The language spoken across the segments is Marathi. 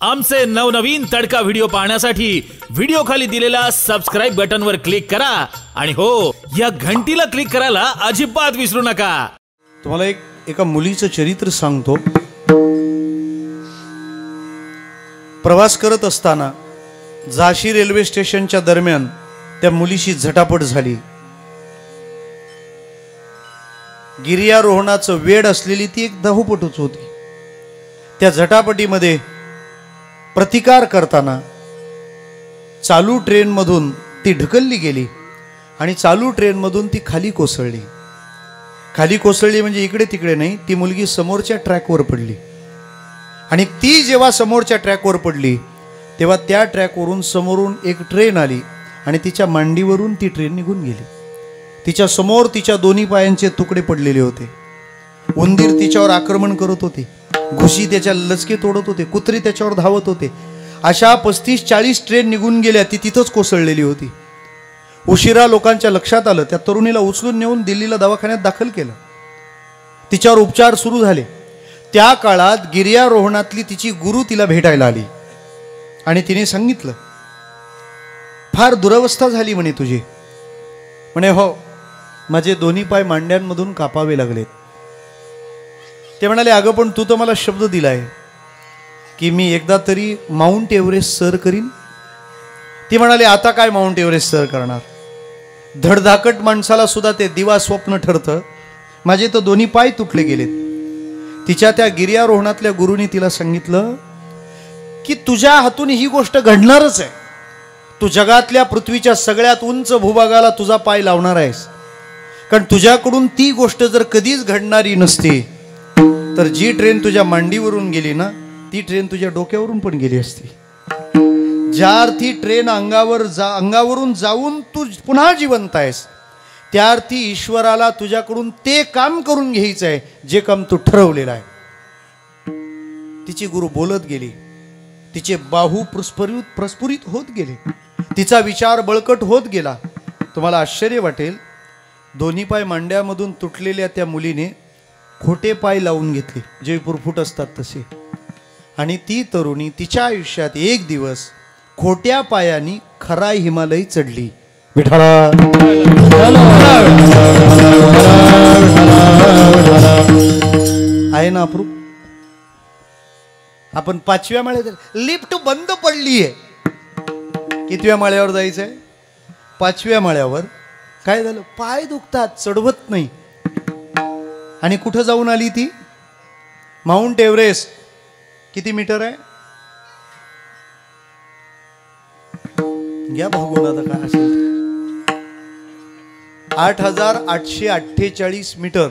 आमचे नवनवीन तडका व्हिडिओ पाहण्यासाठी व्हिडिओ खाली दिलेल्या सबस्क्राइब बटनवर क्लिक करा आणि हो या घंटीला क्लिक करायला अजिबात विसरू नका। तुम्हाला एका मुलीचं चरित्र सांगतो। प्रवास करत असताना झाशी रेल्वे स्टेशनच्या दरम्यान त्या मुलीशी झटापट झाली। गिर्यारोहणाचं वेड असलेली ती एक धावपटूच होती। त्या झटापटीमध्ये प्रतिकार करताना चालू ट्रेन मधून ती ढकलली गेली आणि चालू ट्रेन मधून ती खाली कोसळली। खाली कोसळली म्हणजे इकडे तिकडे नाही, ती मुलगी समोरच्या ट्रॅकवर पडली आणि ती जेव्हा समोरच्या ट्रॅकवर पडली तेव्हा त्या ट्रॅकवरून समोरून एक ट्रेन आली आणि तिच्या मांडीवरून ती ट्रेन निघून गेली। तिच्या समोर तिच्या दोन्ही पायांचे तुकडे पडलेले होते। उंदीर तिच्यावर आक्रमण करत होते, घुशी त्याच्या लचके तोडत होते, कुत्री त्याच्यावर धावत होते। अशा 35-40 ट्रेन निघून गेल्या, ती तिथंच कोसळलेली होती। उशिरा लोकांच्या लक्षात आलं, त्या तरुणीला उचलून नेऊन दिल्लीला दवाखान्यात दाखल केलं। तिच्यावर उपचार सुरू झाले। त्या काळात गिर्यारोहणातली तिची गुरु तिला भेटायला आली आणि तिने सांगितलं, फार दुरवस्था झाली म्हणे तुझी। म्हणे हो, माझे दोन्ही पाय मांड्यांमधून कापावे लागलेत। ते म्हणाले, अगं पण तू तर मला शब्द दिलाय की मी एकदा तरी माउंट एव्हरेस्ट सर करीन। ती म्हणाले, आता काय माउंट एव्हरेस्ट सर करणार, धडधाकट माणसाला सुद्धा ते दिवा स्वप्न ठरतं, माझे तर दोन्ही पाय तुटले गेलेत। तिच्या त्या गिर्यारोहणातल्या गुरुनी तिला सांगितलं की तुझ्या हातून ही गोष्ट घडणारच आहे। तू जगातल्या पृथ्वीच्या सगळ्यात उंच भूभागाला तुझा पाय लावणार आहेस, कारण तुझ्याकडून ती गोष्ट जर कधीच घडणारी नसती तर जी ट्रेन तुझ्या मांडीवरून गेली ना, ती ट्रेन तुझ्या डोक्यावरून पण गेली असती। ज्या अर्थी ट्रेन अंगावरून जाऊन तू पुन्हा जिवंत आहेस, त्या अर्थी ईश्वराला तुझ्याकडून ते काम करून घ्यायचं आहे जे काम तू ठरवलेलं आहे। तिची गुरु बोलत गेली, तिचे बाहू प्रस्फुरित होत गेले, तिचा विचार बळकट होत गेला। तुम्हाला आश्चर्य वाटेल, दोन्ही पाय मांड्यामधून तुटलेल्या त्या मुलीने खोटे पाय लावून घेतले, जे पुरफुट असतात तसे, आणि ती तरुणी तिच्या आयुष्यात एक दिवस खोट्या पायानी खरा हिमालय चढली। विठ्ठला आहे ना अप्रूप। आपण 5व्या माळ्यावर, लिफ्ट बंद पडली आहे, कितव्या माळ्यावर जायचंय? 5व्या माळ्यावर। काय झालं? पाय दुखतात, चढवत नाही। आणि कुठं जाऊन आली ती? Mount Everest. किती मीटर आहे? घ्या बघून आता काय असेल, 8,848 मीटर,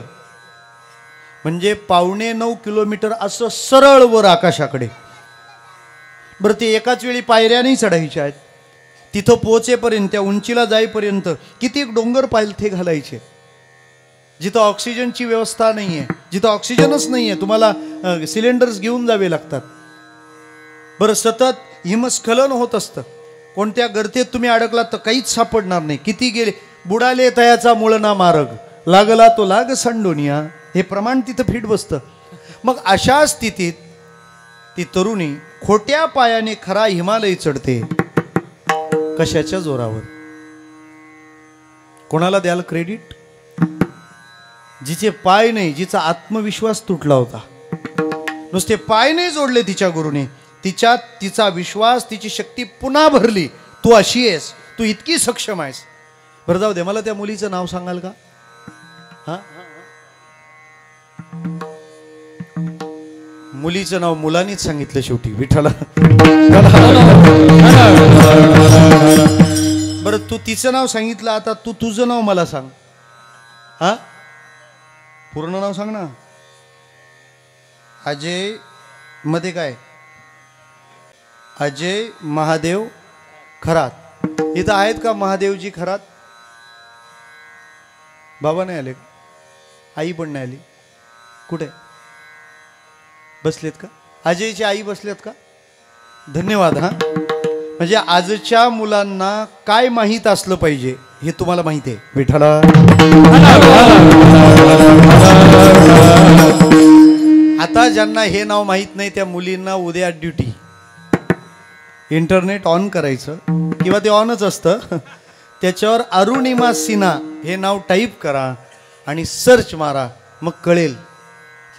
म्हणजे 8.25 किलोमीटर असं सरळ वर आकाशाकडे। बरं, ते एकाच वेळी पायऱ्या नाही चढायच्या आहेत। तिथं पोहोचेपर्यंत, त्या उंचीला जाईपर्यंत किती डोंगर पायलथे घालायचे, जिथं ऑक्सिजनची व्यवस्था नाही आहे, जिथं ऑक्सिजनच नाही आहे, तुम्हाला सिलेंडर्स घेऊन जावे लागतात। बरं, सतत हिमस्खलन होत असतं, कोणत्या गर्तेत तुम्ही अडकलात तर काहीच सापडणार नाही। किती गेले, बुडाले तयाचा मूळ ना मार्ग, लागला तो लाग सांडोनिया, हे प्रमाण तिथं फिट बसतं। मग अशा स्थितीत ती तरुणी खोट्या पायाने खरा हिमालय चढते। कशाच्या जोरावर? कोणाला द्याल क्रेडिट? जिचे पाय नाही, जिचा आत्मविश्वास तुटला होता, नुसते पाय नाही जोडले तिच्या गुरुने, तिचा विश्वास, तिची शक्ती पुन्हा भरली। तू अशी आहेस, तू इतकी सक्षम आहेस। बरं जाऊ दे, मला त्या मुलीचं नाव सांगाल का? हा, मुलीचं नाव मुलांनीच सांगितलं शेवटी। विठ्ठला बरं, तू तिचं नाव सांगितलं, आता तू तुझं नाव मला सांग। हा, पूर्ण नाव सांग ना। अजय मध्ये काय? अजय महादेव खरात। इथं आहेत का महादेवजी खरात? बाबा नाही आले, आई पण नाही आली, कुठे बसलेत का? अजयची आई बसलेत का? धन्यवाद। हा, म्हणजे आजच्या मुलांना काय माहीत असलं पाहिजे हे तुम्हाला माहिती आहे। विठ्ठला आता ज्यांना हे नाव माहित नाही त्या मुलींना उद्या ड्युटी, इंटरनेट ऑन करायचं किंवा ते ऑनच असतं, त्याच्यावर अरुणिमा सिन्हा हे नाव टाईप करा आणि सर्च मारा, मग कळेल.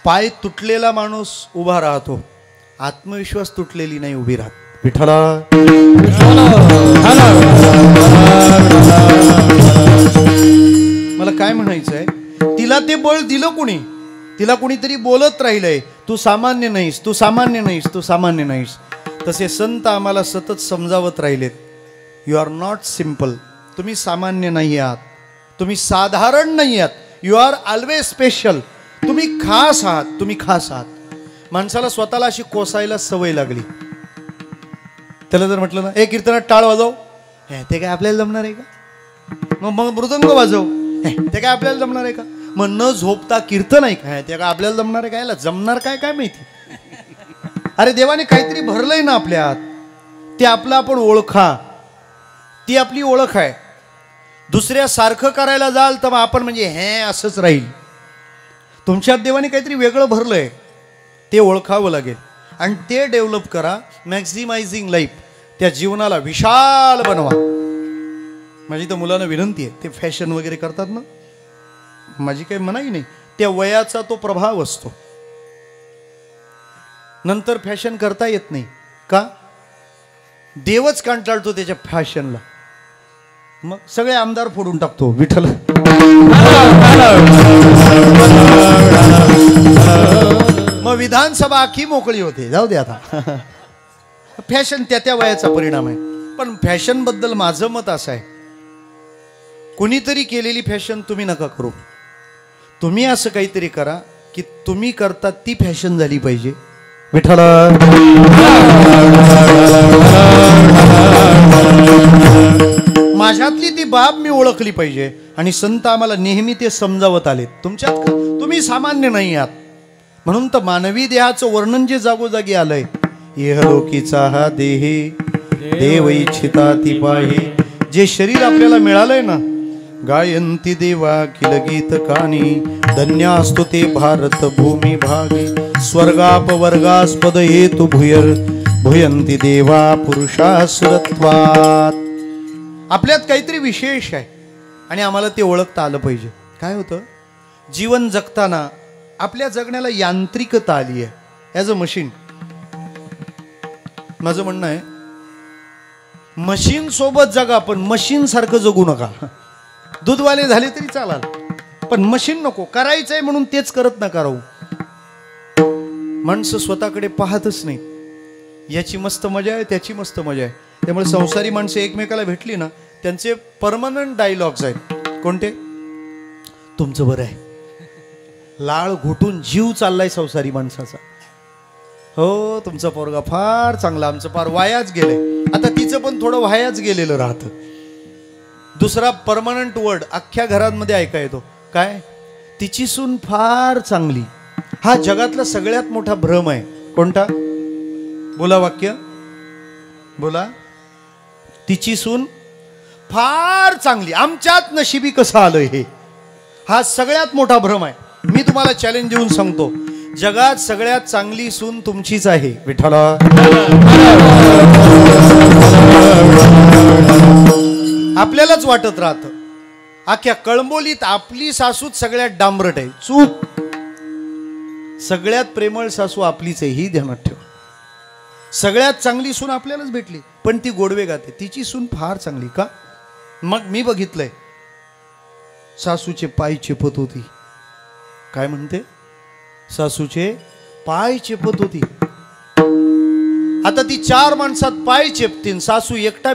पाय तुटलेला माणूस उभा राहतो, आत्मविश्वास तुटलेली नाही उभी राहत. विठ्ठला मला काय म्हणायचंय, तिला ते बळ दिलं कुणी? तिला कुणीतरी बोलत राहिलंय, तू सामान्य नाहीस, तू सामान्य नाहीस, तू सामान्य नाहीस. तसे संत आम्हाला सतत समजावत राहिलेत, यू आर नॉट सिम्पल. तुम्ही सामान्य नाही आहात, तुम्ही साधारण नाही आहात, यू आर ऑलवेज स्पेशल. तुम्ही खास आहात, तुम्ही खास आहात. माणसाला स्वतःला अशी कोसायला सवय लागली. त्याला जर म्हटलं ना, ए कीर्तनात टाळ वाजव, ते काय आपल्याला जमणार आहे का? मग मृदंग वाजव, ते काय आपल्याला जमणार आहे का? मग न झोपता कीर्तन आहे काय, ते काय आपल्याला जमणार आहे का? याला जमणार काय काय माहिती. अरे देवाने काहीतरी भरलंय ना आपल्यात, ते आपलं आपण ओळखा, ती आपली ओळख आहे. दुसऱ्या सारखं करायला जाल तर मग आपण म्हणजे हे असंच राहील. तुमच्यात देवाने काहीतरी वेगळं भरलंय, ते ओळखावं लागेल आणि ते डेव्हलप करा. मॅक्झिमायझिंग लाईफ, त्या जीवनाला विशाल बनवा. माझी तर मुलांना विनंती आहे, ते फॅशन वगैरे करतात ना, माझी काही मनाई नाही, त्या वयाचा तो प्रभाव असतो. नंतर फॅशन करता येत नाही का? देवच कंटाळतो त्याच्या फॅशनला, मग सगळे आमदार फोडून टाकतो. विठ्ठल मग विधानसभा अख्खी मोकळी होते. जाऊ दे आता, फॅशन त्या त्या वयाचा परिणाम आहे. पण फॅशन बद्दल माझं मत असं आहे, कुणीतरी केलेली फॅशन तुम्ही नका करू. तुम्ही असं काहीतरी करा की तुम्ही करता ती फॅशन झाली पाहिजे. विठ्ठल माझ्यातली ती बाब मी ओळखली पाहिजे. आणि संत आम्हाला नेहमी ते समजावत आलेत, तुमच्यात तुम्ही सामान्य नाही आहात. म्हणून तर मानवी देहाचं वर्णन जे जागोजागी आलंय, इहलोकीचा हा देहे देव इच्छिता ती पाहे. जे शरीर आपल्याला मिळालंय ना, गायंती देवा किल गीत कानी, धन्यास्तु ते भारत भूमी भागी. स्वर्गापवर्गास्पद हेतु भूयर भूयंती देवा पुरुषासुरत्वात्. आपल्यात काहीतरी विशेष आहे आणि आम्हाला ते ओळखता आलं पाहिजे. काय होतं, जीवन जगताना आपल्या जगण्याला यांत्रिकता आली आहे, ॲज अ मशीन. माझं म्हणणं आहे, मशीन सोबत जगा पण मशीन सारखं जगू नका. दूधवाले झाले तरी चालाल, पण मशीन नको. करायचंय म्हणून तेच करत नका राहू. माणसं स्वतःकडे पाहतच नाही. याची मस्त मजा आहे, त्याची मस्त मजा आहे. त्यामुळे संसारी माणसं एकमेकाला भेटली ना, त्यांचे परमनंट डायलॉग्स आहेत. कोणते? तुमचं बरं आहे. लाळ घुटून जीव चाललाय संसारी माणसाचा. हो, तुमचा पोरगा फार चांगला, आमचं फार वायाच गेलंय. आता तिचं पण थोडं वायाच गेलेलं राहतं. दुसरा परमनंट वर्ड अख्ख्या घरांमध्ये ऐका येतो, काय? तिची सून फार चांगली. हा जगातला सगळ्यात मोठा भ्रम आहे. कोणता? बोला वाक्य, बोला. तिची सून फार चांगली, आमच्यात नशिबी कसं आलंय हे, हा सगळ्यात मोठा भ्रम आहे. मी तुम्हाला चॅलेंज देऊन सांगतो, जगात सगळ्यात चांगली सून तुमचीच आहे. विठ्ठला आपल्यालाच वाटत राहतं, अख्ख्या कळंबोलीत आपली सासूच सगळ्यात डांबरट आहे. चूक. सगळ्यात प्रेमळ सासू आपलीच आहे, ही ध्यानात ठेवा. सगळ्यात चांगली सून आपल्यालाच भेटली, पण ती गोडवे गाते. तिची सून फार चांगली का? मग मी बघितलंय, सासूचे पाय चेपत होती. काय म्हणते? सासूचे पाय चेपत होती. आता ती 4 माणसात पाय चेपते, सासू एकटी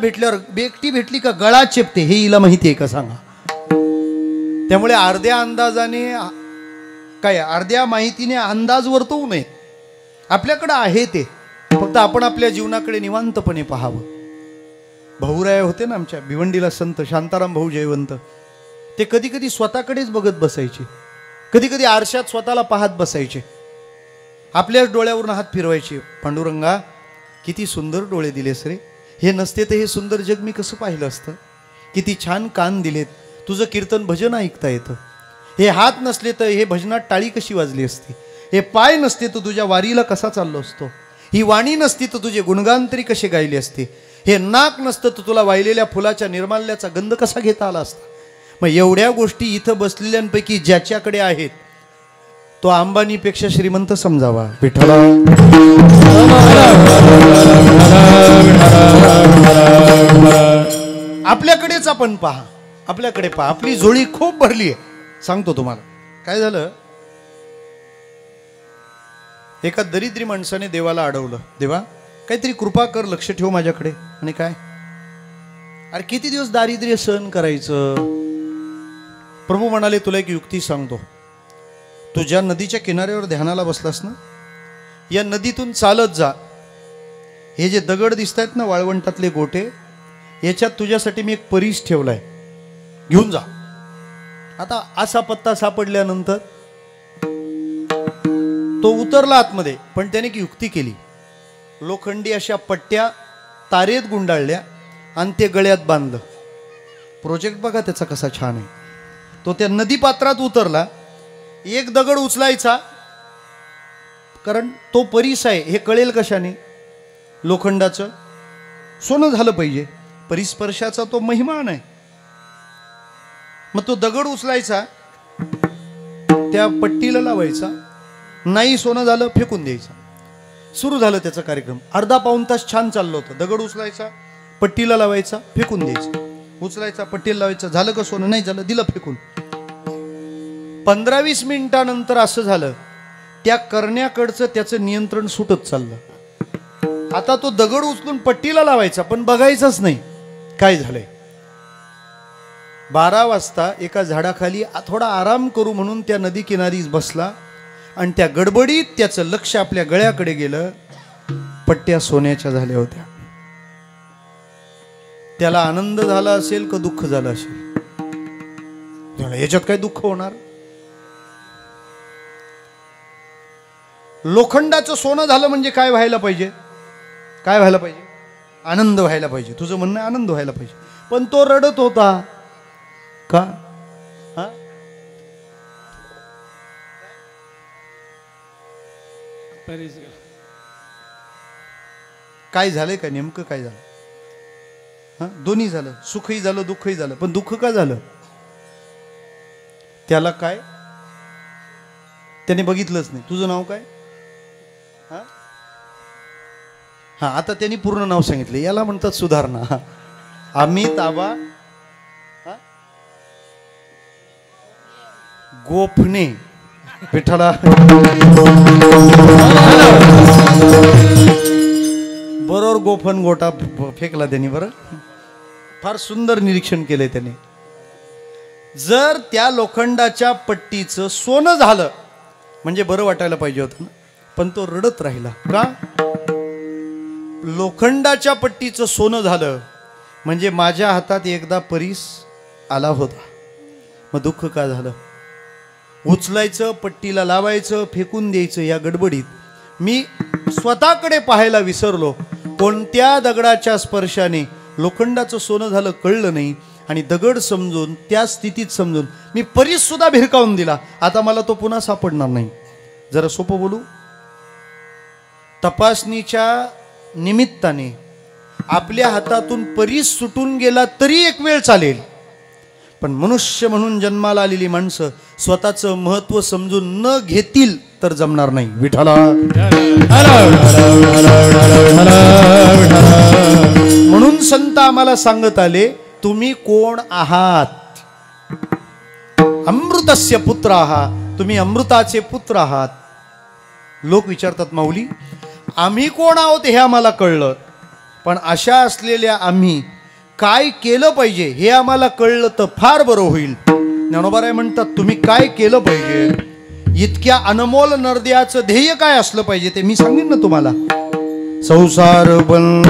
भेटली का गळा चेपते, हे हिला माहिती आहे का सांगा? त्यामुळे अर्ध्या अंदाजाने काय, अर्ध्या माहितीने अंदाज वर्तवू नये. आपल्याकडे आहे ते, फक्त आपण आपल्या जीवनाकडे निवांतपणे पाहावं. भाऊराय होते ना आमच्या भिवंडीला, संत शांताराम भाऊ जयवंत. ते कधी कधी स्वतःकडेच बघत बसायचे, कधी कधी आरशात स्वतःला पाहत बसायचे. आपल्याच डोळ्यावरून हात फिरवायचे, पांडुरंगा किती सुंदर डोळे दिलेस रे, हे नसते तर हे सुंदर जग मी कसं पाहिलं असतं. किती छान कान दिलेत, तुझं कीर्तन भजन ऐकता येतं. हे हात नसले तर हे भजनात टाळी कशी वाजली असती. हे पाय नसते तर तुझ्या वारीला कसा चाललो असतो. ही वाणी नसती तर तुझे गुणगान तरी कसे गायले असते, हे नाक नसतं तर तुला वाहिलेल्या फुलाच्या निर्माल्याचा गंध कसा घेता आला असता. मग एवढ्या गोष्टी इथं बसलेल्यांपैकी ज्याच्याकडे आहेत तो अंबानीपेक्षा श्रीमंत समजावा. विठ्ठला आपल्याकडेच आपण पहा, आपल्याकडे पहा, आपली झोळी खूप भरली आहे. सांगतो तुम्हाला काय झालं. एका दरिद्री माणसाने देवाला अडवलं, देवा काहीतरी कृपा कर, लक्ष ठेव माझ्याकडे. आणि काय, अरे किती दिवस दारिद्र्य सहन करायचं. प्रभू म्हणाले तुला एक युक्ती सांगतो. तू ज्या नदीच्या किनाऱ्यावर ध्यानाला बसलास ना, या नदीतून चालत जा. हे जे दगड दिसत आहेत ना वाळवंटातले गोटे, याच्यात तुझ्यासाठी मी एक परीस ठेवलाय, घेऊन जा. आता असा पत्ता सापडल्यानंतर तो उतरला आतमध्ये, पण त्याने एक युक्ती केली. लोखंडी अशा पट्ट्या तारेत गुंडाळल्या आणि ते गळ्यात बांधलं. प्रोजेक्ट बघा त्याचा कसा छान आहे. तो त्या नदी पात्रात उतरला, एक दगड उचलायचा, कारण तो परीस आहे हे कळेल कशाने, लोखंडाचं सोनं झालं पाहिजे, परिस्पर्शाचा तो महिमान आहे. मग तो दगड उचलायचा, त्या पट्टीला लावायचा, नाही सोनं झालं फेकून द्यायचं. सुरू झालं त्याचा कार्यक्रम. अर्धा पाऊण तास छान चाललं होतं. दगड उचलायचा, पट्टीला लावायचा, फेकून द्यायचं, उचलायचा, पट्टीला लावायचं, झालं का सोनं, नाही झालं, दिलं फेकून. 15-20 मिनिटानंतर असं झालं, त्या करण्याकडचं त्याचं नियंत्रण सुटत चाललं. आता तो दगड उचलून पट्टीला लावायचा, पण बघायचाच नाही काय झालंय. 12 वाजता एका झाडाखाली थोडा आराम करू म्हणून त्या नदी किनारी बसला आणि त्या गडबडीत त्याचं लक्ष आपल्या गळ्याकडे गेलं. पट्ट्या सोन्याच्या झाल्या होत्या. त्याला आनंद झाला असेल का दुःख झालं असेल. याच्यात काय दुःख होणार. लोखंडाचं सोनं झालं म्हणजे काय व्हायला पाहिजे, काय व्हायला पाहिजे, आनंद व्हायला पाहिजे. तुझं म्हणणं आनंद व्हायला पाहिजे. पण तो रडत होता का. हा, काय झालंय का, नेमकं काय झालं. हा, दोन्ही झालं, सुखही झालं दुःखही झालं. पण दुःख का झालं, त्याला काय, त्याने बघितलंच नाही. तुझं नाव काय. हा, आता त्यांनी पूर्ण नाव सांगितले. याला म्हणतात सुधारणा. अमित आबा गोफणे. विठ्ठला बरोबर गोफन गोटा फेकला त्यांनी. बरं, फार सुंदर निरीक्षण केलंय त्याने. जर त्या लोखंडाच्या पट्टीचं सोनं झालं म्हणजे बरं वाटायला पाहिजे होतं ना, पण तो रडत राहिला का. लोखंडाच्या पट्टीचं सोनं झालं म्हणजे माझ्या हातात एकदा परीस आला होता, मग दुःख का झालं. उचलायचं, पट्टीला लावायचं, फेकून द्यायचं, या गडबडीत मी स्वतःकडे पाहायला विसरलो. कोणत्या दगडाच्या स्पर्शाने लोखंडाचं सोनं झालं कळलं नाही आणि दगड समजून, त्या स्थितीत समजून मी परीस सुद्धा भिरकावून दिला. आता मला तो पुन्हा सापडणार नाही. जरा सोपं बोलू. तपासणीच्या निमित्ताने आपल्या हातातून परीस सुटून गेला तरी एक वेळ चालेल, पण मनुष्य म्हणून जन्माला आलेली माणसं स्वतःचं महत्व समजून न घेतील तर जमणार नाही. विठ्ठला म्हणून संत आम्हाला सांगत आले, तुम्ही कोण आहात. अमृतस्य पुत्र आहात, तुम्ही अमृताचे पुत्र आहात. लोक विचारतात, माऊली आम्ही कोण आहोत हे आम्हाला कळलं, पण अशा असलेल्या आम्ही काय केलं पाहिजे हे आम्हाला कळलं तर फार बरं होईल. ज्ञानोबाराय म्हणतात, तुम्ही काय केलं पाहिजे, इतक्या अनमोल नरद्याचं ध्येय काय असलं पाहिजे ते मी सांगेन ना तुम्हाला. संसार बंध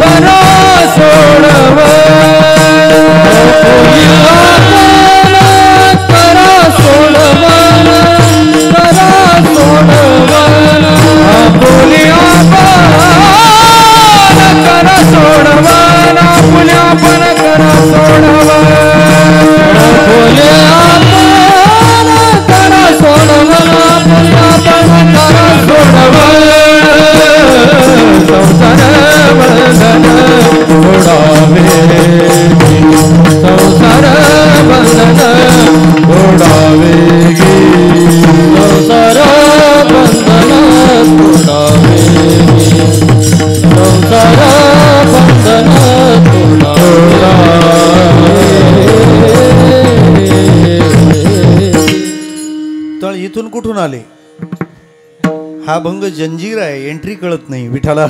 करा सोडवण तोडावे संसार बंधन तोडावे संसार बंधन तोडावे संसार बंधन तळ इथून कुठून आले? हा भंग जंजीर आहे, एंट्री कळत नाही विठाला.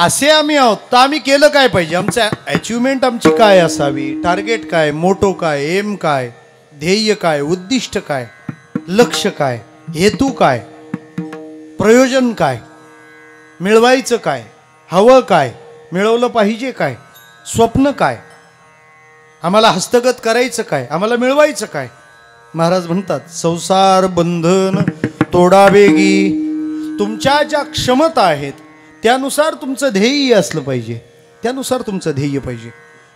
असे आम्ही आहोत तर आम्ही केलं काय पाहिजे? आमचं अचिव्हमेंट आमची काय असावी? टार्गेट काय? मोटो काय? एम काय? ध्येय काय? उद्दिष्ट काय? लक्ष काय? हेतू काय? प्रयोजन काय? मिळवायचं काय? हवं काय? मिळवलं पाहिजे काय? स्वप्न काय? आम्हाला हस्तगत करायचं काय? आम्हाला मिळवायचं काय? महाराज म्हणतात संसार बंधन तोडावेगी. तुमच्या ज्या क्षमता आहेत त्यानुसार तुमचं ध्येय असलं पाहिजे, त्यानुसार तुमचं ध्येय पाहिजे.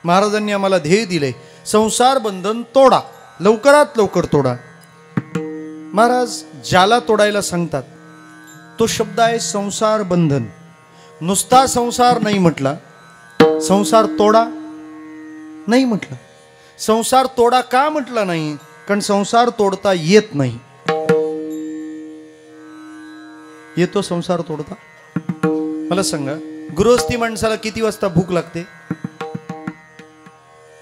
महाराजांनी आम्हाला ध्येय दिलंय, संसार बंधन तोडा, लवकरात लवकर तोडा. महाराज ज्याला तोडायला सांगतात तो शब्द आहे संसार बंधन. नुसता संसार नाही म्हटला, संसार तोडा नाही म्हटलं. संसार तोडा का म्हटलं नाही? कारण संसार तोडता येत नाही. येतो संसार तोडता? मला सांगा, गृहस्थी माणसाला किती वाजता भूक लागते?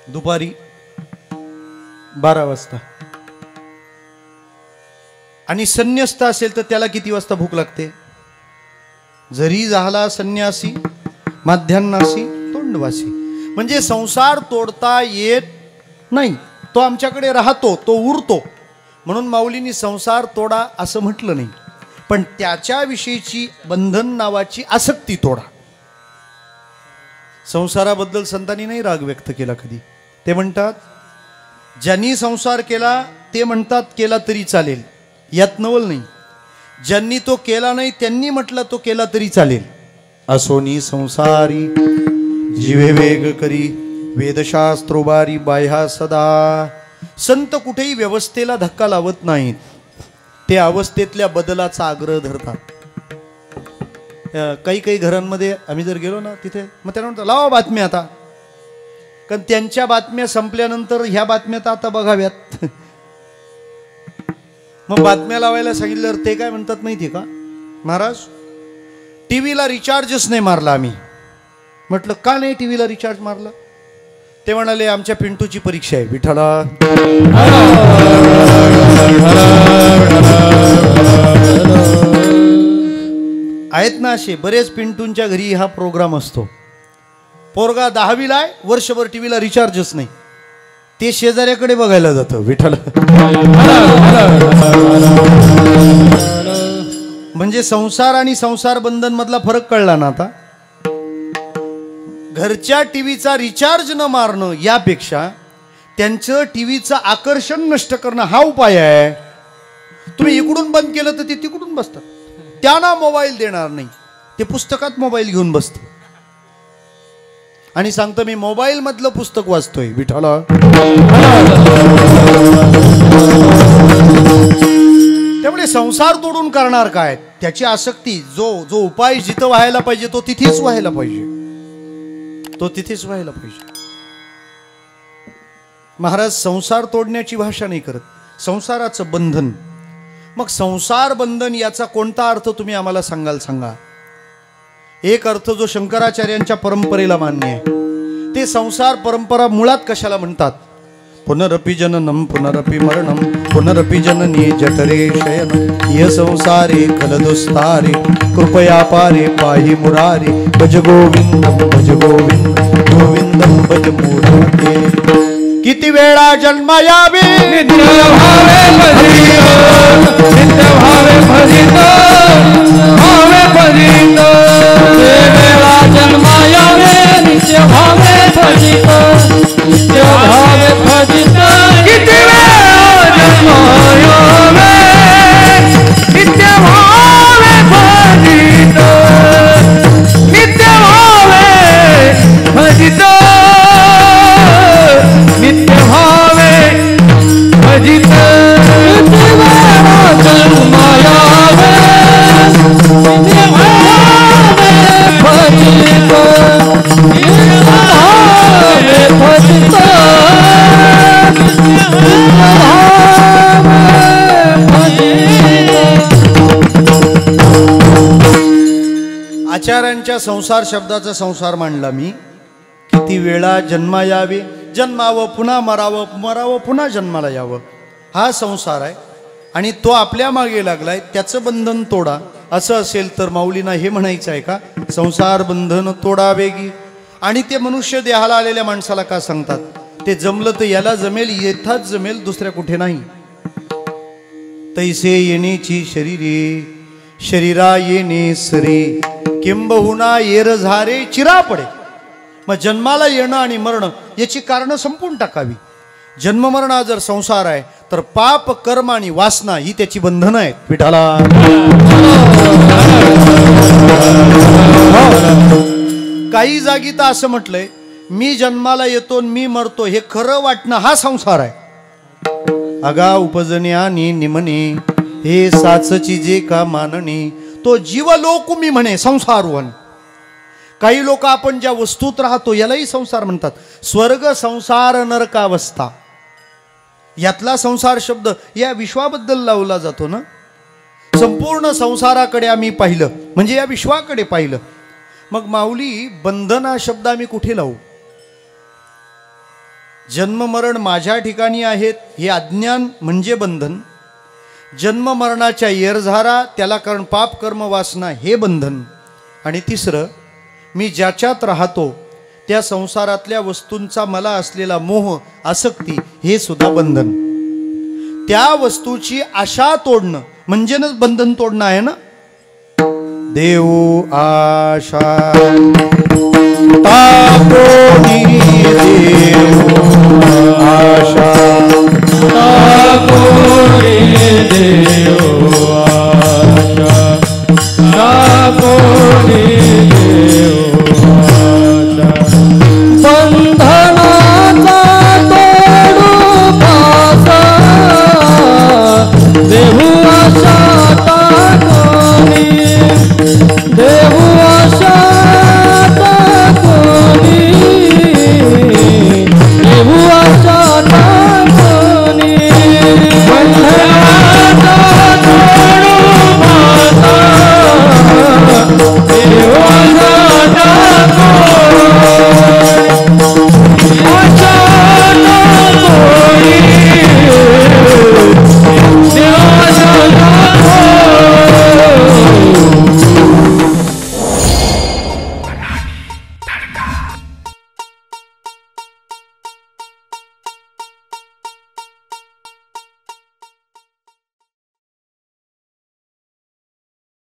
दुपारी 12 वाजता. आणि संन्यस्त असेल तर त्याला किती वाजता भूक लागते? जरी झाला संन्यासी माध्यान्नासी तोंडवासी. म्हणजे संसार तोडता येत नाही, तो आमच्याकडे राहतो, तो उरतो. म्हणून माऊलींनी संसार तोडा असं म्हटलं नाही, पण त्याच्याविषयीची बंधन नावाची आसक्ती तोडा. संसाराबद्दल संतांनी नाही राग व्यक्त केला कधी. ते म्हणतात ज्यांनी संसार केला ते म्हणतात केला तरी चालेल, यात नवल नाही. ज्यांनी तो केला नाही त्यांनी म्हटलं तो केला तरी चालेल. असोनी संसारी जीवे वेग करी वेदशास्त्रोबारी बाह्या सदा. संत कुठेही व्यवस्थेला धक्का लावत नाहीत, ते अवस्थेतल्या बदलाचा आग्रह धरतात. काही काही घरांमध्ये आम्ही जर गेलो ना तिथे मग त्यांना म्हणतो लावा बातम्या आता, कारण त्यांच्या बातम्या संपल्यानंतर ह्या बातम्या तर आता बघाव्यात. मग बातम्या लावायला सांगितल्यावर ते काय म्हणतात माहिती का? महाराज टीव्हीला रिचार्जच नाही मारला आम्ही. म्हटलं का नाही टीव्हीला रिचार्ज मारला? ते म्हणाले आमच्या पिंटूची परीक्षा आहे. विठ्ठला आहेत ना असे बरेच पिंटूंच्या घरी हा प्रोग्राम असतो. पोरगा 10वीला आहे, वर्षभर टीव्हीला रिचार्जच नाही, ते शेजाऱ्याकडे बघायला जातं. विठ्ठल म्हणजे संसार आणि संसार बंधन मधला फरक कळला ना आता. घरच्या टीव्हीचा रिचार्ज न मारणं यापेक्षा त्यांचं टीव्हीचं आकर्षण नष्ट करणं हा उपाय आहे. तुम्ही इकडून बंद केलं तर ते तिकडून बसतात. त्यांना मोबाईल देणार नाही, ते पुस्तकात मोबाईल घेऊन बसते आणि सांगतं मी मोबाईल मधलं पुस्तक वाचतोय. विठ्ठला त्यामुळे संसार तोडून करणार काय? त्याची आसक्ती जो उपाय जिथं व्हायला पाहिजे तो तिथेच व्हायला पाहिजे, तो तिथेच व्हायला पाहिजे. महाराज संसार तोडण्याची भाषा नाही करत, संसाराचं बंधन. मग संसार बंधन याचा कोणता अर्थ तुम्ही आम्हाला सांगाल? सांगा. एक अर्थ जो शंकराचार्यांच्या परंपरेला मान्य आहे, ते संसार परंपरा मुळात कशाला म्हणतात? पुनरपि जननम पुनरपि मरणम पुनरपि जननी जठरे शयनम य संसारे खलदुस्तारे कृपया पारे पाहि मुरारे भज गोविंदम गोविंदम भज मूढमते. किती वेळा जन्म यावे नित्य भावे भजित, नित्य भावे भजित, भावे भजित. वेळा जन्म यावे नित्य भावे भजित, नित्य भावे भजित. किती वेळा जन्म यावे नित्य भावे भजित, नित्य भावे भजित, नित्य भावे भजित. किती वेळा जन्म यावे नित्य भावे जशा संसार शब्दाचा संसार मांडला मी, किती वेळा जन्मा यावे, जन्मावं पुन्हा मरावं, मरावं पुन्हा जन्माला यावं, हा संसार आहे आणि तो आपल्या मागे लागलाय, त्याचं बंधन तोडा. असं असेल तर माऊलींना हे म्हणायचं आहे का, संसार बंधन तोडा वेगी. आणि ते मनुष्य देहाला आलेल्या माणसाला का सांगतात, ते जमलं तर याला जमेल, येथाच जमेल, दुसऱ्या कुठे नाही. तैसे येणेची शरीरे, शरीरा येणे सरे, किंबहुना येर झारे चिरा पडे. मग जन्माला येणं आणि मरण याची कारणं संपून टाकावी. जन्ममरण हा जर संसार आहे तर पाप कर्म आणि वासना ही त्याची बंधनं आहेत. विठाला काही जागी तर असं म्हटलंय, मी जन्माला येतो मी मरतो हे खरं वाटणं हा संसार आहे. अगा उपजण्या निमणे हे साचची जे का मानणे, तो जीवलोक मी म्हणे संसारवन. काही लोक आपण ज्या वस्तूत राहतो यालाही संसार म्हणतात. स्वर्ग संसार नरकावस्था यातला संसार शब्द या विश्वाबद्दल लावला जातो ना. संपूर्ण संसाराकडे आम्ही पाहिलं म्हणजे या विश्वाकडे पाहिलं. मग माऊली बंधन हा शब्द आम्ही कुठे लावू? जन्म मरण माझ्या ठिकाणी आहेत हे अज्ञान म्हणजे बंधन. जन्म मरणाच्या येरझारा त्याला कारण पाप कर्म वासना हे बंधन. आणि तिसरं, मी ज्याच्यात राहतो त्या संसारातल्या वस्तूंचा मला असलेला मोह आसक्ती हे सुद्धा बंधन. त्या वस्तूची आशा तोडणं म्हणजे बंधन तोडणं आहे ना. देऊ आशा तापोनी देऊ आशा तापोनी देऊ आशा तापोनी